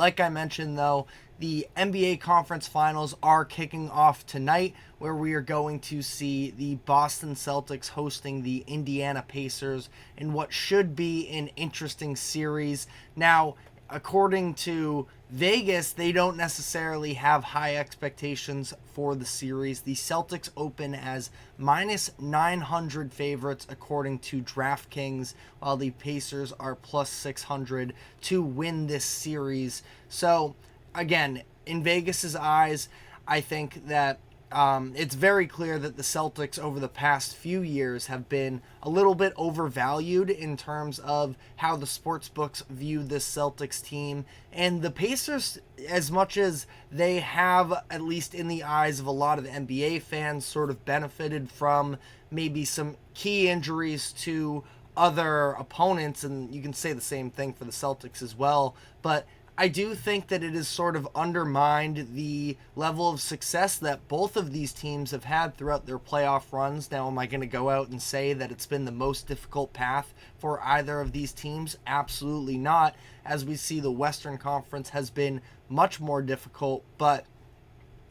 Like I mentioned, though, the NBA Conference Finals are kicking off tonight, where we are going to see the Boston Celtics hosting the Indiana Pacers in what should be an interesting series. Now, according to Vegas, they don't necessarily have high expectations for the series. The Celtics open as minus 900 favorites according to DraftKings, while the Pacers are plus 600 to win this series. So, again, in Vegas's eyes, I think that it's very clear that the Celtics over the past few years have been a little bit overvalued in terms of how the sports books view this Celtics team. And the Pacers, as much as they have, at least in the eyes of a lot of NBA fans, sort of benefited from maybe some key injuries to other opponents, and you can say the same thing for the Celtics as well, but I do think that it has sort of undermined the level of success that both of these teams have had throughout their playoff runs. Now, am I going to go out and say that it's been the most difficult path for either of these teams? Absolutely not. As we see, the Western Conference has been much more difficult, but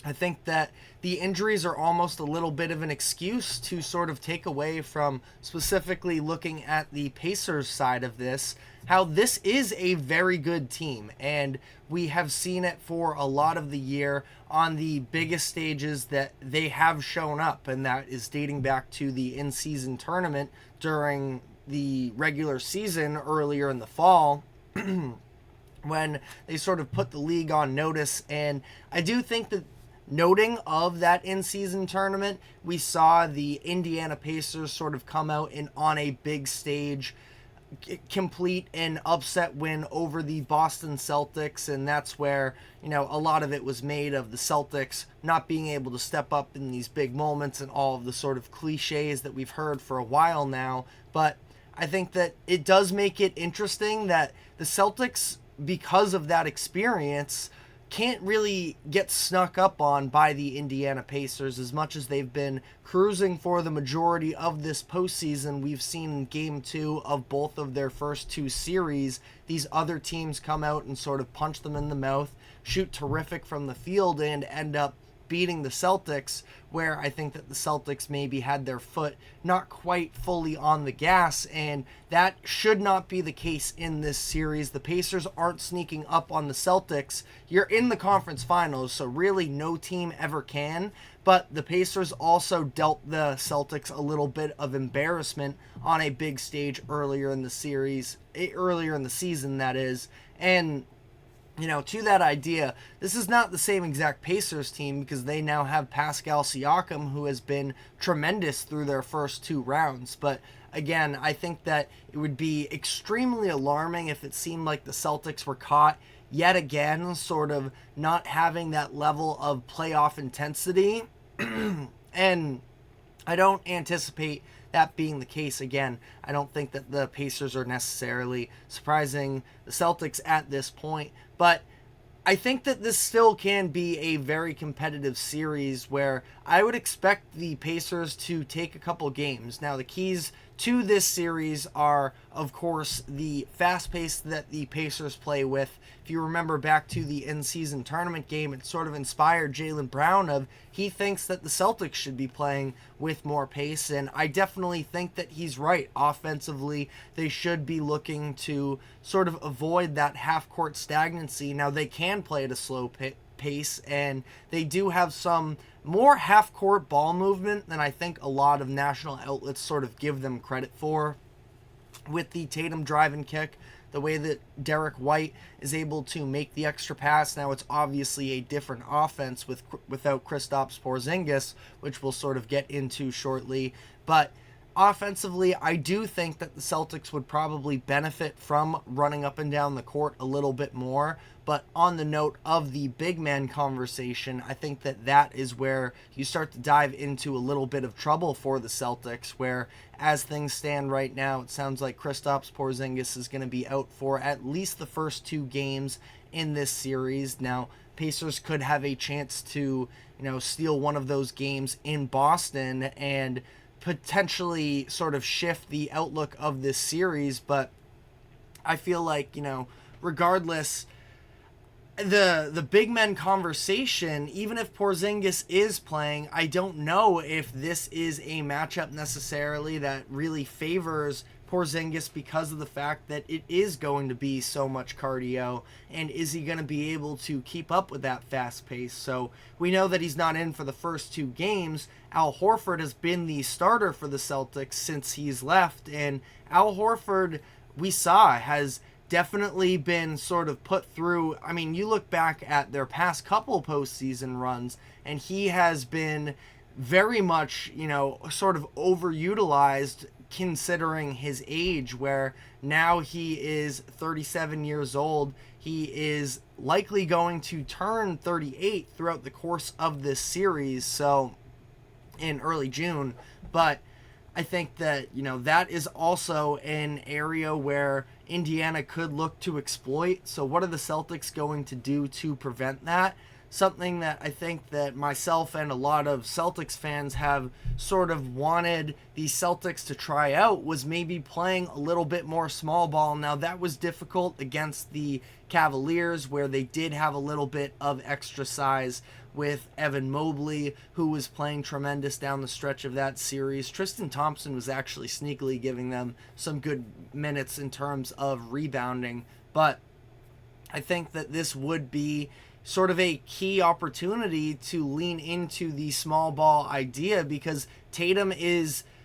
I think that the injuries are almost a little bit of an excuse to sort of take away from specifically looking at the Pacers side of this, how this is a very good team, and we have seen it for a lot of the year on the biggest stages that they have shown up, and that is dating back to the in-season tournament during the regular season earlier in the fall when they sort of put the league on notice. And I do think that noting of that in-season tournament, we saw the Indiana Pacers sort of come out and on a big stage complete an upset win over the Boston Celtics, and that's where, you know, a lot of it was made of the Celtics not being able to step up in these big moments and all of the sort of cliches that we've heard for a while now. But I think that it does make it interesting that the Celtics, because of that experience, can't really get snuck up on by the Indiana Pacers. As much as they've been cruising for the majority of this postseason, we've seen in Game 2 of both of their first two series, these other teams come out and sort of punch them in the mouth, shoot terrific from the field, and end up beating the Celtics, where I think that the Celtics maybe had their foot not quite fully on the gas, and that should not be the case in this series. The Pacers aren't sneaking up on the Celtics. You're in the conference finals, so really no team ever can, but the Pacers also dealt the Celtics a little bit of embarrassment on a big stage earlier in the season, that is. And you know, to that idea, this is not the same exact Pacers team because they now have Pascal Siakam, who has been tremendous through their first two rounds. But again, I think that it would be extremely alarming if it seemed like the Celtics were caught yet again, sort of not having that level of playoff intensity. And I don't anticipate that being the case again. I don't think that the Pacers are necessarily surprising the Celtics at this point, but I think that this still can be a very competitive series where I would expect the Pacers to take a couple games. Now, the keys to this series are, of course, the fast pace that the Pacers play with. If you remember back to the in-season tournament game, it sort of inspired Jaylen Brown of he thinks that the Celtics should be playing with more pace, and I definitely think that he's right. Offensively, they should be looking to sort of avoid that half-court stagnancy. Now, they can play at a slow pace, and they do have some more half-court ball movement than I think a lot of national outlets sort of give them credit for. With the Tatum drive and kick, the way that Derek White is able to make the extra pass. Now, it's obviously a different offense without Kristaps Porzingis, which we'll sort of get into shortly. But offensively, I do think that the Celtics would probably benefit from running up and down the court a little bit more. But on the note of the big man conversation, I think that that is where you start to dive into a little bit of trouble for the Celtics, where as things stand right now, it sounds like Kristaps Porzingis is going to be out for at least the first two games in this series. Now, Pacers could have a chance to, steal one of those games in Boston and potentially sort of shift the outlook of this series, but I feel like, regardless, the big men conversation, even if Porzingis is playing, I don't know if this is a matchup necessarily that really favors Porzingis because of the fact that it is going to be so much cardio, and is he going to be able to keep up with that fast pace? So we know that he's not in for the first 2 games. Al Horford has been the starter for the Celtics since he's left, and Al Horford, we saw, has definitely been sort of put through. I mean, you look back at their past couple postseason runs, and he has been very much, sort of overutilized considering his age, where now he is 37 years old. He is likely going to turn 38 throughout the course of this series, so in early June. But I think that, that is also an area where Indiana could look to exploit. So what are the Celtics going to do to prevent that? Something that I think that myself and a lot of Celtics fans have sort of wanted the Celtics to try out was maybe playing a little bit more small ball. Now, that was difficult against the Cavaliers, where they did have a little bit of extra size with Evan Mobley, who was playing tremendous down the stretch of that series. Tristan Thompson was actually sneakily giving them some good minutes in terms of rebounding. But I think that this would be sort of a key opportunity to lean into the small ball idea, because Tatum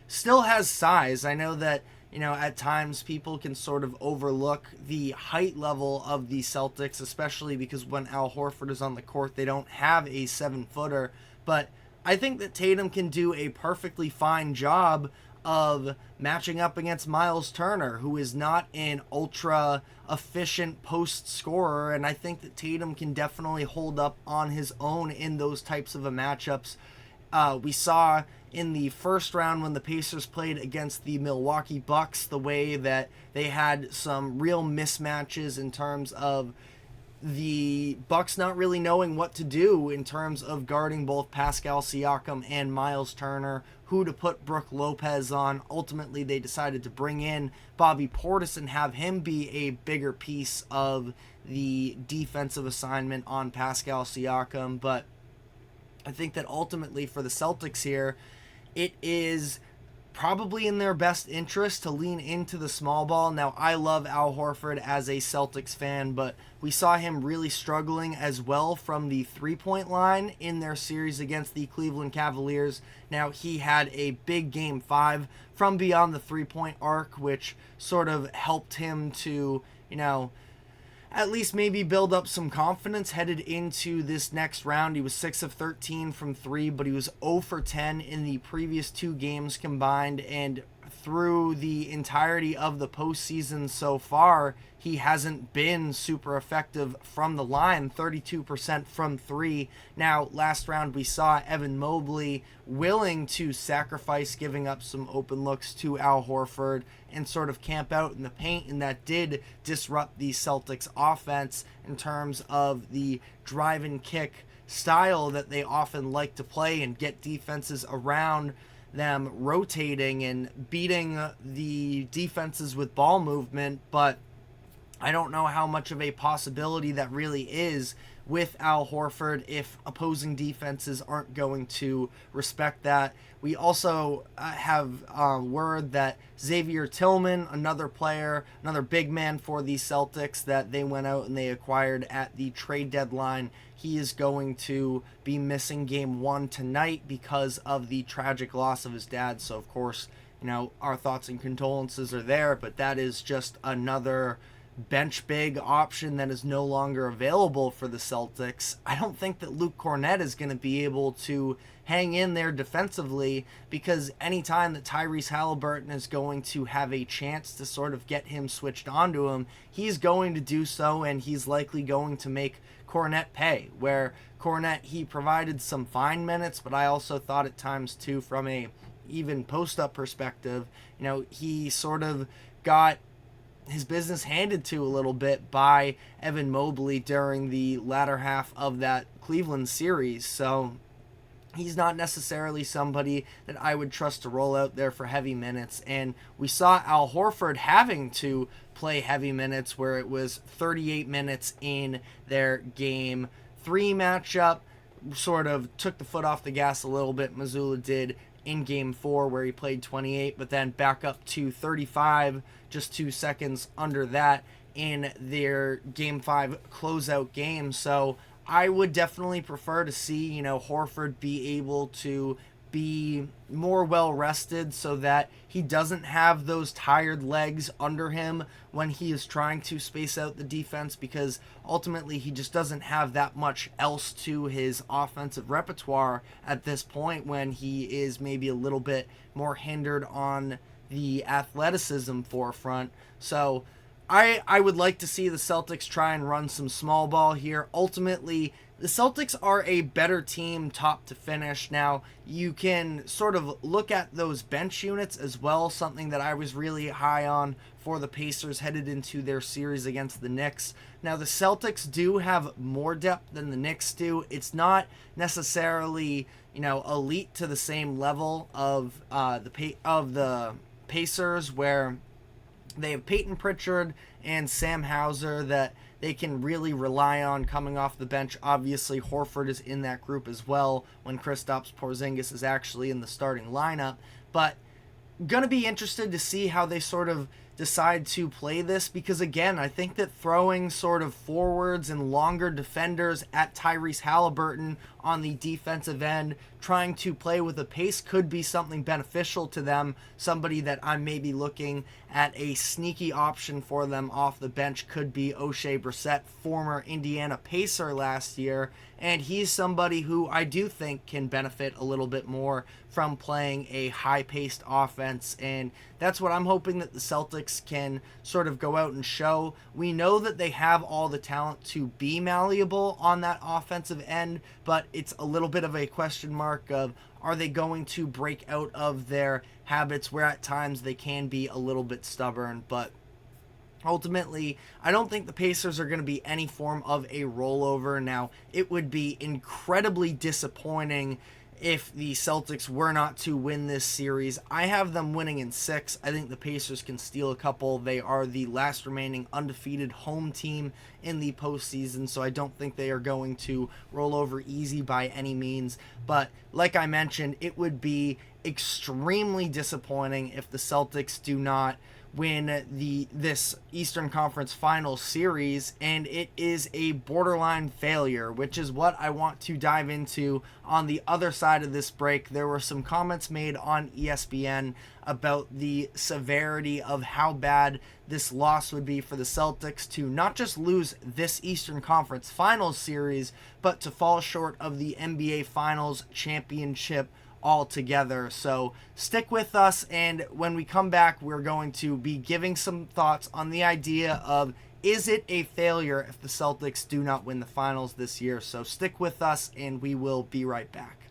still has size. I know that, at times people can sort of overlook the height level of the Celtics, especially because when Al Horford is on the court, they don't have a 7-footer. But I think that Tatum can do a perfectly fine job of matching up against Miles Turner, who is not an ultra efficient post scorer, and I think that Tatum can definitely hold up on his own in those types of matchups. We saw in the first round when the Pacers played against the Milwaukee Bucks the way that they had some real mismatches in terms of the Bucks not really knowing what to do in terms of guarding both Pascal Siakam and Miles Turner, who to put Brook Lopez on. Ultimately, they decided to bring in Bobby Portis and have him be a bigger piece of the defensive assignment on Pascal Siakam. But I think that ultimately for the Celtics here, it is probably in their best interest to lean into the small ball. Now, I love Al Horford as a Celtics fan, but we saw him really struggling as well from the three-point line in their series against the Cleveland Cavaliers. Now, he had a big Game 5 from beyond the three-point arc, which sort of helped him to, at least maybe build up some confidence headed into this next round. He was 6 of 13 from 3, but he was 0 for 10 in the previous 2 games combined, and through the entirety of the postseason so far, he hasn't been super effective from the line, 32% from 3. Now, last round we saw Evan Mobley willing to sacrifice giving up some open looks to Al Horford and sort of camp out in the paint, and that did disrupt the Celtics offense in terms of the drive and kick style that they often like to play and get defenses around them rotating and beating the defenses with ball movement. But I don't know how much of a possibility that really is with Al Horford if opposing defenses aren't going to respect that. We also have word that Xavier Tillman, another player, another big man for the Celtics that they went out and they acquired at the trade deadline, he is going to be missing Game 1 tonight because of the tragic loss of his dad. So, of course, our thoughts and condolences are there, but that is just another bench big option that is no longer available for the Celtics. I don't think that Luke Cornett is going to be able to hang in there defensively, because anytime that Tyrese Halliburton is going to have a chance to sort of get him switched onto him, he's going to do so, and he's likely going to make Cornett pay. Where Cornett, he provided some fine minutes, but I also thought at times too, from a even post-up perspective, he sort of got his business handed to a little bit by Evan Mobley during the latter half of that Cleveland series. So he's not necessarily somebody that I would trust to roll out there for heavy minutes. And we saw Al Horford having to play heavy minutes, where it was 38 minutes in their game 3 matchup. Sort of took the foot off the gas a little bit, Mazzulla did, in game 4, where he played 28, but then back up to 35 just 2 seconds under that in their game 5 closeout game. So I would definitely prefer to see, Horford be able to be more well rested so that he doesn't have those tired legs under him when he is trying to space out the defense, because ultimately he just doesn't have that much else to his offensive repertoire at this point, when he is maybe a little bit more hindered on the athleticism forefront. So I would like to see the Celtics try and run some small ball here. Ultimately, the Celtics are a better team top to finish. Now, you can sort of look at those bench units as well, something that I was really high on for the Pacers headed into their series against the Knicks. Now, the Celtics do have more depth than the Knicks do. It's not necessarily, elite to the same level of the Pacers, where they have Peyton Pritchard and Sam Hauser that they can really rely on coming off the bench. Obviously, Horford is in that group as well when Kristaps Porzingis is actually in the starting lineup. But going to be interested to see how they sort of decide to play this, because again, I think that throwing sort of forwards and longer defenders at Tyrese Halliburton on the defensive end, trying to play with a pace, could be something beneficial to them. Somebody that I'm maybe looking at a sneaky option for them off the bench could be O'Shea Brissett, former Indiana Pacer last year, and he's somebody who I do think can benefit a little bit more from playing a high-paced offense, and that's what I'm hoping that the Celtics can sort of go out and show. We know that they have all the talent to be malleable on that offensive end, but it's a little bit of a question mark of, are they going to break out of their habits where at times they can be a little bit stubborn. But ultimately, I don't think the Pacers are going to be any form of a rollover. Now, it would be incredibly disappointing if the Celtics were not to win this series. I have them winning in 6. I think the Pacers can steal a couple. They are the last remaining undefeated home team in the postseason, so I don't think they are going to roll over easy by any means. But like I mentioned, it would be extremely disappointing if the Celtics do not win this Eastern Conference Finals series, and it is a borderline failure, which is what I want to dive into on the other side of this break. There were some comments made on ESPN about the severity of how bad this loss would be for the Celtics to not just lose this Eastern Conference Finals series, but to fall short of the NBA Finals championship altogether. So stick with us, and when we come back, we're going to be giving some thoughts on the idea of, is it a failure if the Celtics do not win the finals this year? So stick with us, and we will be right back.